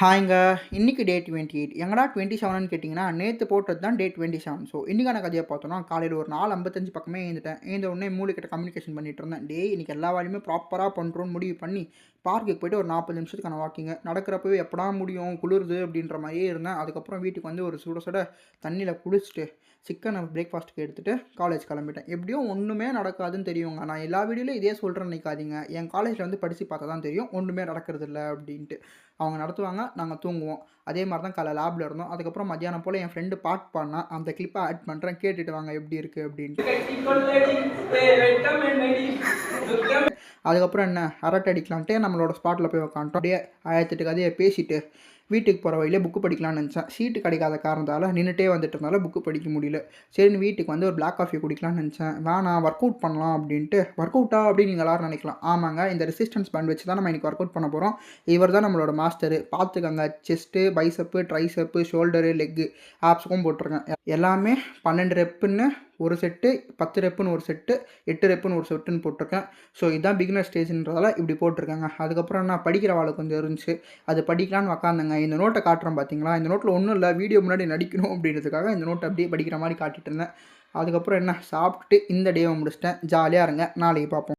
ஹாய்ங்க. இன்னைக்கு டே 28 எங்கடா 27ன்னு கேட்டிங்கன்னா, நேத்து போட்டது தான் டே 27. ஸோ, இன்னைக்கான கதைய பார்த்தோம்னா, காலையில ஒரு 4:55 பக்கமே எழுந்துட்டேன். எழுந்த உடனே மூளைக்கிட்ட கம்யூனிகேஷன் பண்ணிட்டு இருந்தேன். டேய் இன்னைக்கு எல்லா வேலையுமே ப்ராப்பரா பண்ணுறோம்னு முடிவு பண்ணி, பார்க்குக்கு போயிட்டு ஒரு 40 நிமிஷத்துக்கான வாக்கிங்க. நடக்கிறப்பவே எப்படா முடியும், குளிருது அப்படின்ற மாரியே இருந்தேன். அதுக்கப்புறம் வீட்டுக்கு வந்து ஒரு சுட சுட தண்ணீல குளிச்சுட்டு, சிக்கன பிரேக்ஃபாஸ்ட்டுக்கு எடுத்துட்டு காலேஜ் கிளம்பிட்டேன். எப்படியும் ஒண்ணுமே நடக்காதுன்னு தெரியுங்க. நான் எல்லா வீடியோலயும் இதே சொல்றேன்னு நினைக்காதீங்க. என் காலேஜ்ல வந்து படிச்சு பார்த்தா தான் தெரியும், ஒண்ணுமே நடக்கிறதில்ல அப்படின்ட்டு. அவங்க நடத்துவாங்க, நாங்க தூங்குவோம். அதே மாரி தான் காலைல லேப்ல இருந்தோம். அதுக்கப்புறம் மத்தியானம் போல என் ஃப்ரெண்டு பாட்டு பாடுனான். அந்த கிளிப்ப ஆட் பண்றேன். கேட்டுட்டு வாங்க எப்படி இருக்கு அப்படின்ட்டு. அதுக்கப்புறம் என்ன அரட்டை அடிக்கலான்ட்டு நம்மளோட ஸ்பாட்ல போய் உட்காந்துட்டோம். அப்படியே 1008 கதைய பேசிட்டு, வீட்டுக்கு போற வழியில புக்கு படிக்கலாம்னு நெனச்சேன். சீட்டு கிடைக்காத காரணத்தால நின்னுட்டே வந்துட்டனால புக்கு படிக்க முடியல. சரின்னு வீட்டுக்கு வந்து ஒரு பிளாக் காஃபி குடிக்கலாம்னு நெனச்சேன். வேணாம் ஒர்க் அவுட் பண்ணலாம் அப்படின்ட்டு, ஒர்க் அவுட்டா அப்படின்னு நீங்க எல்லாரும் நினைக்கலாம். ஆமாங்க, இந்த ரெசிஸ்டன்ஸ் பேண்ட் வச்சு தான் நம்ம இன்னைக்கு ஒர்க் அவுட் பண்ண போறோம். இவர் தான் நம்மளோட மாஸ்டரு. பார்த்துக்கங்க. செஸ்ட்டு, பைசெப்பு, ட்ரைசெப்பு, ஷோல்டரு, லெக்கு ஆப்ஸுக்கும் போட்டிருக்கேன். எல்லாமே 12 ரெப்புன்னு ஒரு செட்டு, 10 ரெப்புன்னு ஒரு செட்டு, 8 ரெப்புன்னு ஒரு செட்டுன்னு போட்டிருக்கேன். ஸோ இதான் பிகினர் ஸ்டேஜ்ன்றதால இப்படி போட்டிருக்கேங்க. அதுக்கப்புறம் நான் படிக்கிற வேலை கொஞ்சம் இருந்துச்சு. அது படிக்கலான்னு உக்காந்தேங்க. இந்த நோட்டை காட்டுறேன் பார்த்தீங்களா? இந்த நோட்டில் ஒன்றும் இல்லை, வீடியோ முன்னாடி நடிக்கணும் அப்படின்றதுக்காக இந்த நோட்டை அப்படியே படிக்கிற மாதிரி காட்டிட்டு இருந்தேன். அதுக்கப்புறம் என்ன சாப்பிட்டுட்டு இந்த டேவை முடிச்சிட்டேன். ஜாலியாக இருங்க. நாளைக்கு பார்ப்போம்.